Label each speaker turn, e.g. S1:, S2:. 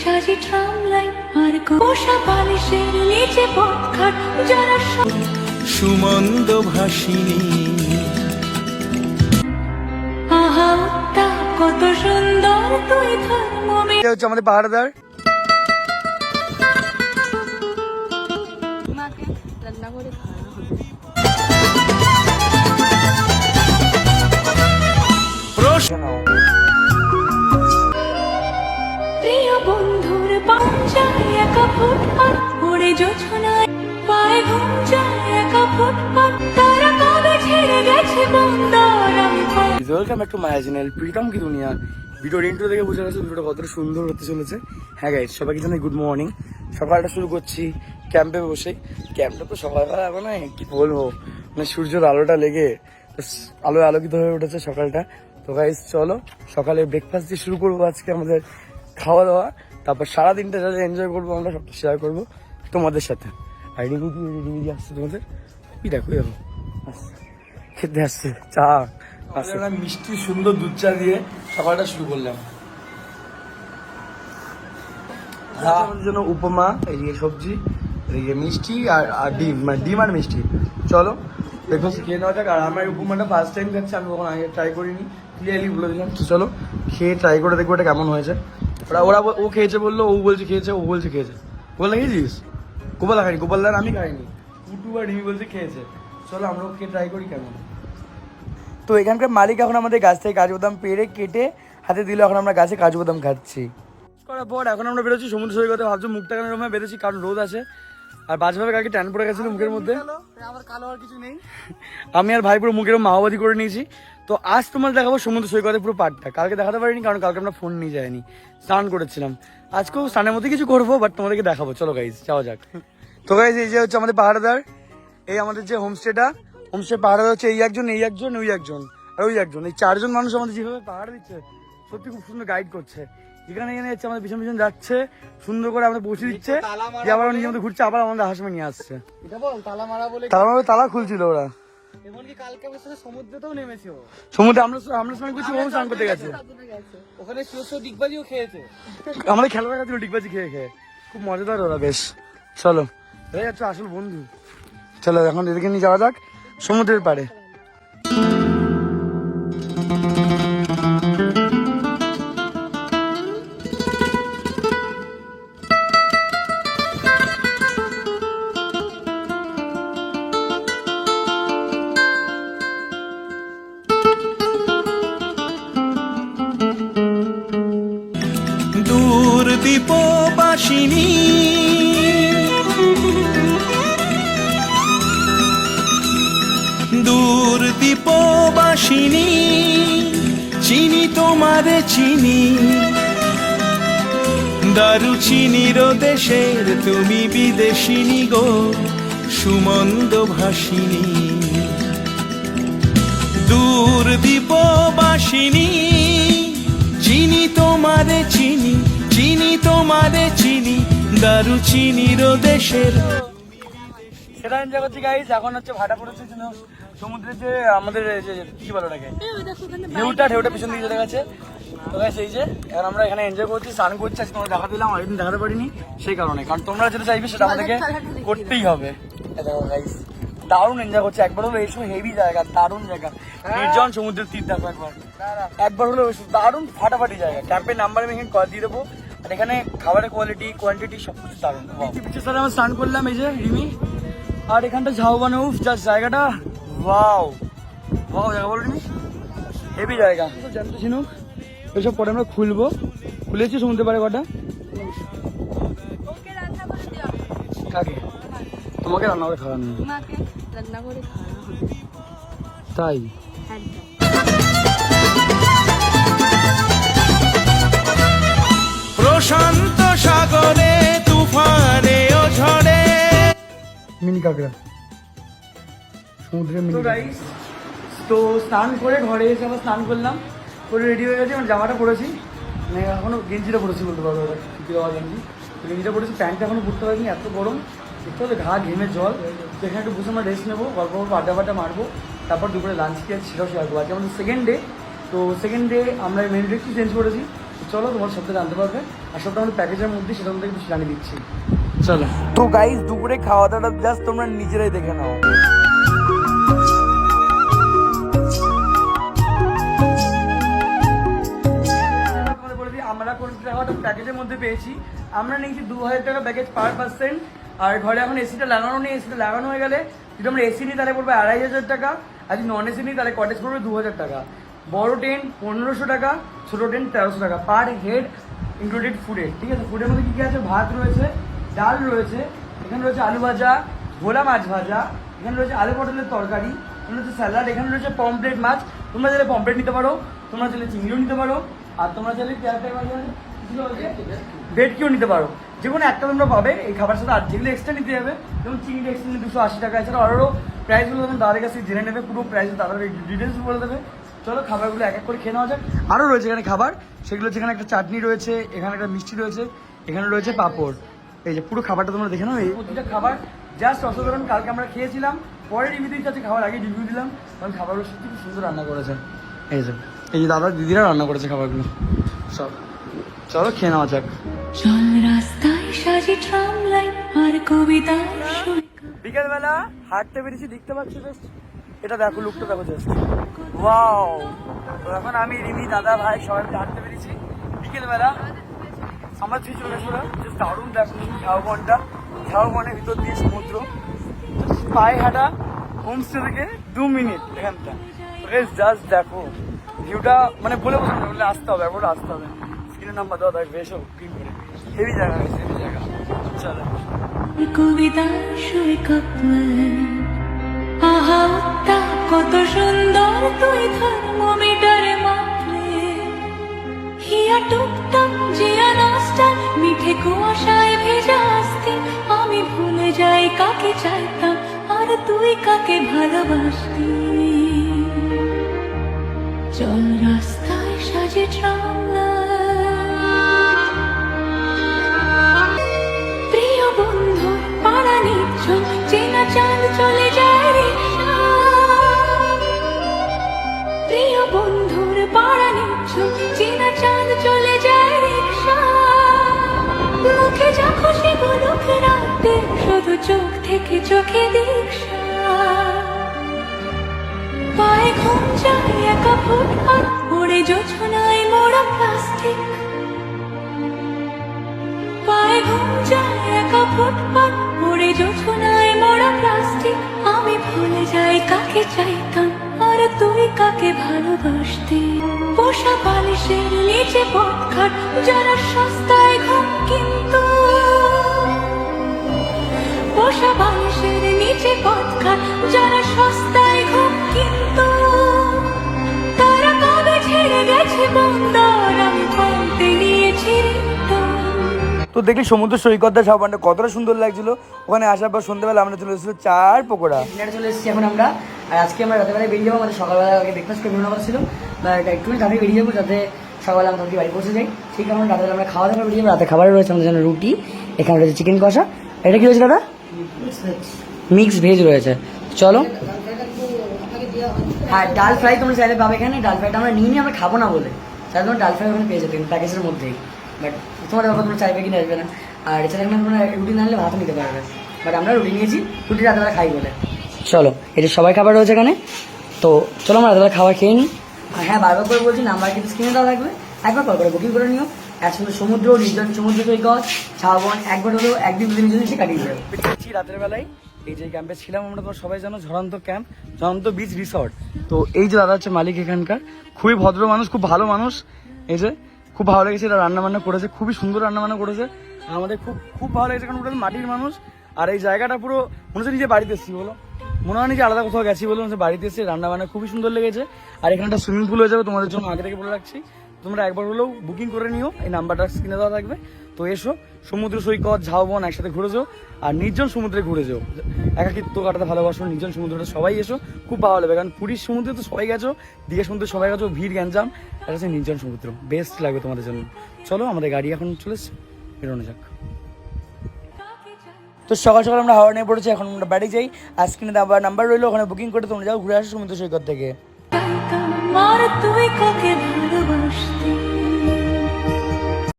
S1: সাজি tram line আর কোষা বালিশের নিচে পথঘাট যারা
S2: সুমন্দ ভাসিনী
S1: আহা উত্তাপ কত সুন্দর তুই ধর্মমে
S3: এটা হচ্ছে আমাদের পাহাড়দার।
S4: মাকে রান্না করে খাওয়ানো হবে।
S1: প্রিয় বন্ধুর পাঞ্জায় একা ফুটপাত ওরে জোছনায় পায়ে ঘুম যায় একা ফুটপাত তারা কবে ছেড়ে গেছে বন্দর আমি
S3: welcome back to my channel Pritam ki Duniya. ভিডিওর ইন্ট্রো দেখে বুঝে গেছে ভিডিওটা কতটা সুন্দর হতে চলেছে। হ্যাঁ গাইস, সবাইকে জানাই গুড মর্নিং। সকালটা শুরু করছি ক্যাম্পে বসে। ক্যাম্পটা তো সকালবেলা এখন কি বলবো, মানে সূর্যের আলোটা লেগে আলোয় আলোকিত হয়ে উঠেছে সকালটা। তো গাইস চলো সকালে ব্রেকফাস্ট দিয়ে শুরু করবো আজকে আমাদের খাওয়া দাওয়া, তারপর সারাদিনটা যা এনজয় করবো আমরা সবটা শেয়ার করবো তোমাদের সাথে। আর রিমি আসছে তোমাদের, কি দেখো দেখো খেতে আসছে চা আসলে মিষ্টি সুন্দর দুধ চা দিয়ে সকালটা শুরু করলাম। আমাদের জন্য উপমা, এই সবজি, এই মিষ্টি আর ডিম, মানে ডিম আর মিষ্টি। চলো ব্রেকফাস্ট খেয়ে নেওয়া যাক। আর আমার উপমাটা ফার্স্ট টাইম খাচ্ছি, আমি কখন আগে ট্রাই করিনি, ক্লিয়ারলি বলে দিলাম। তো চলো খেয়ে ট্রাই করে দেখবো এটা কেমন হয়েছে। ওরা ও খেয়েছে বললো, ও বলছে খেয়েছে, ও বলছে খেয়েছে। গোপাল খেয়েছিস? গোপাল খাইনি, গোপাল দান আমি খাইনি, টুটু আর রিমি বলছে খেয়েছে। চলো আমরাও খেয়ে ট্রাই করি কেমন। তো এখানকার মালিক এখন আমাদের গাছ থেকে কাজু বাদাম পেড়ে কেটে হাতে দিল, এখন আমরা গাছে কাজু বাদাম খাচ্ছি। করার পর এখন আমরা বেরোচ্ছি সমুদ্র সৈকতে। ভাবছো মুখটা কেন এরকম বেরোচ্ছি, কারণ রোদ আছে আর বাজভাবে কালকে ট্যান পড়ে গেছিল মুখের মধ্যে।
S2: আমার কালো আর কিছু নেই।
S3: আমি আর ভাই পুরো মুখের মাওবাদী করে নিয়েছি। তো আজ তোমার দেখাবো সমুদ্র সৈকতে পুরো পাটটা। কালকে দেখাতে পারিনি কারণ কালকে আমরা ফোন নিয়ে যাইনি, স্নান করেছিলাম। আজকেও স্নানের মধ্যে কিছু করবো, বাট তোমাদেরকে দেখাবো। চলো গাইজ যাওয়া যাক। তো গাইজ এই যে হচ্ছে আমাদের পাহাড়দার, এই আমাদের যে হোমস্টেটা, হোমস্টে পাহাড়দার হচ্ছে এই একজন, এই একজন, ওই একজন আর ওই একজন। এই চারজন মানুষ আমাদের যেভাবে পাহাড় দিচ্ছে সত্যি খুব সুন্দর গাইড করছে। যেখানে এখানে যাচ্ছে আমাদের পিছন পিছন যাচ্ছে, সুন্দর করে আমাদের পৌঁছে দিচ্ছে, যে আবার নিজের মধ্যে ঘুরছে, আবার আমাদের হাসমে নিয়ে আসছে।
S2: এটা বল তালা মারা বলে,
S3: তালা খুলছিল ওরা।
S2: এমনকি কালকে আমার সাথে সমুদ্রেতেও নেমেছে ও।
S3: সমুদ্রে আমরা স্নান করছি, ও স্নান করতে গেছে।
S2: ওখানে শুয়ে ডিগবাজিও খেয়েছে।
S3: আমাদের খেলা দেখাচ্ছিল ডিগবাজি খেয়ে খেয়ে, খুব মজাদার ওরা বেশ। চলো এই যাচ্ছে আসল বন্ধু। চলো এখন এদিকে নিয়ে যাওয়া যাক সমুদ্রের পাড়ে।
S2: দূর দীপবাসিনী দূর দীপবাসিনী চিনি তোমারে চিনি, দারু চিনির দেশের তুমি বিদেশিনী গো সুমন্দ ভাসিনী। দূর দীপবাসিনী চিনি তোমারে চিনি, চিনি তোমারে চিনি, দারু চিনির দেশের।
S3: সেটা এনজয় করছি গাইস। এখন হচ্ছে ভাটা পড়েছে সমুদ্রের যে আমাদের যে কি বলো ওটাকে, ঢেউটা পিছন দিকে চলে গেছে। তো গাইস এই যে এখন আমরা এখানে এনজয় করছি, স্নান করছি। আজকে তোমরা দেখা দিলাম, অনেকদিন দেখাতে পারিনি সেই কারণে, কারণ তোমরা যেটা চাইবে সেটা আমাদেরকে করতেই হবে। দেখো গাইস দারুণ এনজয় করছে। একবার হলো এইসব হেভি জায়গা, দারুণ জায়গা, নির্জন সমুদ্রের তীর। দেখো একবার হলো দারুণ ফাটাফাটি জায়গা। ক্যাম্পের নাম্বার আমি এখানে দিয়ে দেবো। আর এখানে খাবারের কোয়ালিটি কোয়ান্টিটি সবকিছু দারুণ। পিছিয়ে স্যার আমরা স্নান করলাম, এই যে রিমি। আর এখানটা ঝাউবানো, উফ জাস্ট জায়গাটা ওয়াও ওয়াও জায়গা বলো রিমি, হেভি জায়গা। জানতে ঝিনুক ওইসব পরে আমরা খুলবো, খুলেছি সমুদ্রের পাড়ে কটা। কাকে? তোমাকে রান্না করে খাওয়ানো?
S4: মাকে রান্না করে খাওয়ানো হবে।
S3: তাই
S2: প্রশান্ত সাগরে তুফানে ও ঝড়ে
S3: মিনি কাঁকড়া সমুদ্রের মিনি। তো স্নান করে ঘরে এসে আবার স্নান করলাম, করে রেডি হয়ে গেছে। আমার জামাটা পরেছি, মানে এখনো গেঞ্জিটা পরেছি বলতে পারবো, কি দেওয়া গেঞ্জি, গেঞ্জিটা পরেছি। প্যান্টটা এখনো পরতে পারিনি, এত গরম। দেখতে হলে ঘা ঘেমে জল। তো এখানে একটু বসে আমরা রেস্ট নেবো, গল্প গল্প আড্ডা ফাড্ডা মারবো, তারপর দুপুরে লাঞ্চ খেয়ে সেটাও শেয়ার করবো। আজকে আমাদের সেকেন্ড ডে। তো সেকেন্ড ডে আমরা মেনুটা একটু চেঞ্জ করেছি। চলো তোমার সবটা জানতে পারবে, আর সবটা আমাদের প্যাকেজের মধ্যে, সেটা তোমাদের কিছু জানিয়ে দিচ্ছি। চলো তো গাইস, দুপুরে খাওয়া দাওয়াটা জাস্ট তোমরা নিজেরাই দেখে নাও। আমরা কোন টাকাটা প্যাকেজের মধ্যে পেয়েছি, আমরা নিয়েছি 2000 টাকা প্যাকেজ পার পার্সেন্ট। আর ঘরে এখন এসিটা লাগানো নেই, এসিটা লাগানো হয়ে গেলে যদি আমরা এসি নিই তাহলে পড়বে 2500 টাকা, আর যদি নন এসি নিই তাহলে কটেজ পড়বে 2000 টাকা। বড় টেন্ট 1500 টাকা, ছোটো টেন্ট 1300 টাকা পার হেড ইনক্লুডেড ফুডে। ঠিক আছে, ফুডের মধ্যে কী কী আছে, ভাত রয়েছে, ডাল রয়েছে, এখানে রয়েছে আলু ভাজা, ভোলা মাছ ভাজা, এখানে রয়েছে আলু পটলের তরকারি, এখানে রয়েছে স্যালাড, এখানে রয়েছে পমপ্লেট মাছ, তোমরা চাইলে পমপ্লেট নিতে পারো, তোমরা চাইলে চিংড়িও নিতে পারো, আর তোমরা চাইলে ভেটকিও নিতে পারো। যে কোনো একটা তোমরা পাবে এই খাবার সাথে। আর যেগুলো এক্সট্রা নিতে যাবে, যেমন চিংড়ি এক্সট্রা নিয়ে 280 টাকা, এছাড়া আরও প্রাইসগুলো তখন দাদার কাছে জেনে নেবে, পুরো প্রাইস দাদার ডিটেলস বলে দেবে। চলো খাবারগুলো এক এক করে খেয়ে নেওয়া যাক। আরও রয়েছে এখানে খাবার, সেগুলো হচ্ছে এখানে একটা চাটনি রয়েছে, এখানে একটা মিষ্টি রয়েছে, এখানে রয়েছে পাঁপড়। এই যে পুরো খাবারটা তোমরা দেখে নাও। এই প্রতিটা খাবার জাস্ট অসাধারণ। কালকে আমরা খেয়েছিলাম, পরে রিভিউ দিতে চাচ্ছি, খাবার আগে রিভিউ দিলাম, কারণ খাবারগুলো সত্যি খুব সুন্দর রান্না করেছে। এই যে দাদা দিদিরা রান্না করেছে খাবারগুলো সব। চলো খেয়ে নেওয়া যাক।
S1: চল রাস্তায় সাজি ট্রাম লাইন আর কবিতা
S3: বিকেলবেলা হাঁটতে বেরিয়েছি, দেখতে পাচ্ছি জাস্ট এটা দেখো, লুকটা দেখো জাস্ট ওয়াও। তো এখন আমি রিমি দাদা ভাই সবাই মিলে হাঁটতে বেরিয়েছি বিকেলবেলা। আমার ছুটি চলে গেছিল, জাস্ট দারুণ দেখো ঝাউবনটা, ঝাউবনের ভিতর দিয়ে সমুদ্র, পায়ে হাঁটা হোমস্টে থেকে 2 মিনিট এখানটা। জাস্ট দেখো ভিউটা, মানে বলে বোঝানো, বলে আসতে হবে, একবার আসতে হবে। স্ক্রিনের নাম্বার দেওয়া থাকবে, এসব বুকিং করে। হেভি জায়গা, হেভি জায়গা। চলো
S1: কবিতা সৈকত আহা উত্তাপ কত সুন্দর, তুই থার্মোমিটারে মাপলে হিয়া টুকটাক জিয়া নাস্তা, মিঠে কুয়াশায় ভেজা আসতে আমি ভুলে যাই কাকে চাইতাম আর তুই কাকে ভালোবাসতি। চল রাস্তায় সাজে প্রিয় বন্ধুর পাড়া নিচ্ছন, চেনা চাঁদ চলে যায় রিকশা। প্রিয় বন্ধুর পাড়া নিচ্ছন, চেনা চাঁদ চলে যায় রিকশা। মুখে যা খুশি বলুক রাতে, শুধু চোখ থেকে চোখে দীক্ষা। পায়ে ঘুম যায় একা ফুটপাত, ওড়ে জোছনায় মোড়া প্লাস্টিক। পায়ে ঘুম যায় একা ফুটপাত, ওড়ে জোছনায় মোড়া প্লাস্টিক। আমি ভুলে যাই কাকে চাইতাম আর তুই কাকে ভালোবাসতি। পোষা বালিশের নিচে পথঘাট, যারা সস্তায় ঘুম কিন্তু পোষা বালিশের নিচে পথঘাট, যারা সস্তায় ঘুম কিন্তু তারা কবে ছেড়ে গেছে বন্দর, আমি বলতে নিয়েছি রিংটোন।
S3: তো দেখলি সমুদ্র সৈকতটা ঝাউবনটা কতটা সুন্দর লাগছিল। ওখানে আসার পর সন্ধ্যাবেলা আমরা চলে এসেছিলো চার পকোড়া। ডিনারে চলে এসেছি এখন আমরা। আর আজকে আমরা রাতেবেলায় বেরিয়ে যাবো, আমাদের সকালবেলা আগে ব্রেকফাস্ট করে বেরোনো ছিল, একটুখানি তাড়াতাড়ি বেরিয়ে যাবো যাতে সকালবেলা আমরা বাড়ি পৌঁছে যাই। ঠিক আমরা রাতেবেলা আমরা খাওয়া দাওয়া বেরিয়ে যাবো। রাতে খাবারে রয়েছে আমাদের জন্য রুটি, এখানে রয়েছে চিকেন কষা, এটা কি রয়েছে দাদা? মিক্স ভেজ রয়েছে। চলো, হ্যাঁ ডাল ফ্রাই তোমরা চাইলে পাবে এখানে। ডাল ফ্রাইটা আমরা নিয়ে নিই, আমরা খাবো না বলে, চাইলে তোমরা ডাল ফ্রাই ওখানে পেয়ে যেতে প্যাকেজের মধ্যেই। বাট তোমাদের ব্যাপার তোমরা চাইবে কি আসবে না। আর এছাড়া এখানে তোমরা রুটি না নিলে ভাতও নিতে পারবে, বাট আমরা রুটি নিয়েছি, রুটি রাতেবেলা খাই বলে। চলো, এটা সবাই খাবার রয়েছে এখানে। তো চলো আমরা রাতেবেলা খাবার খেয়ে নিই। আর হ্যাঁ, বারবার করে বলছি, নাম্বার কিন্তু স্ক্রিনে দেওয়া থাকবে, একবার কল করে বুকিং করে নিও। একসঙ্গে সমুদ্র, নির্জন সমুদ্র সৈকত, ঝাউবন একবার হলেও একদিন দুদিন যদি সে কাটিয়ে যাবে। রাতের বেলায় এই যে ক্যাম্পে ছিলাম আমরা, তো সবাই জানো ঝড়ন্ত ক্যাম্প, ঝড়ন্ত বিচ রিসর্ট। তো এই যে দাদা হচ্ছে মালিক এখানকার, খুবই ভদ্র মানুষ, খুব ভালো মানুষ। এই যে খুব ভালো লেগেছে, এটা রান্না বান্না করেছে, খুবই সুন্দর রান্না বান্না করেছে। আমাদের খুব খুব ভালো লেগেছে, কারণ ওটা মাটির মানুষ। আর এই জায়গাটা পুরো মনে হচ্ছে নিজে বাড়িতে এসেছি বলো, মনে হয় যে আলাদা কোথাও গেছি বলে বাড়িতে এসে রান্না বান্না খুবই সুন্দর লেগেছে। আর এখানে একটা সুইমিং পুল হয়ে যাবে তোমাদের জন্য, আগে থেকে বলে রাখছি, তোমরা একবার হলেও বুকিং করে নিও, এই নাম্বারটা স্ক্রিনে দেওয়া থাকবে। তো এসো, সমুদ্র সৈকত ঝাউবন একসাথে ঘুরে যাও, আর নির্জন সমুদ্রে ঘুরে যাও। একাকিত্ব কাটাতে ভালোবাসো, নির্জন সমুদ্রটা সবাই এসো, খুব ভালো লাগবে। কারণ পুরীর সমুদ্রে তো সবাই গেছো, দীঘা সমুদ্রে সবাই গেছো, ভিড় গ্যাঞ্জাম, এটা হচ্ছে নির্জন সমুদ্র, বেস্ট লাগবে তোমাদের জন্য। চলো, আমাদের গাড়ি এখন চলে এসছে, বেরোনো যাক। তো সকাল সকাল আমরা হাওড়া নিয়ে পড়েছি, এখন আমরা বাড়ি যাই। আর স্ক্রিনে নাম্বার রইলো, ওখানে বুকিং করে তোমরা যাও, ঘুরে আসো সমুদ্র সৈকত থেকে।
S1: তুই কাকে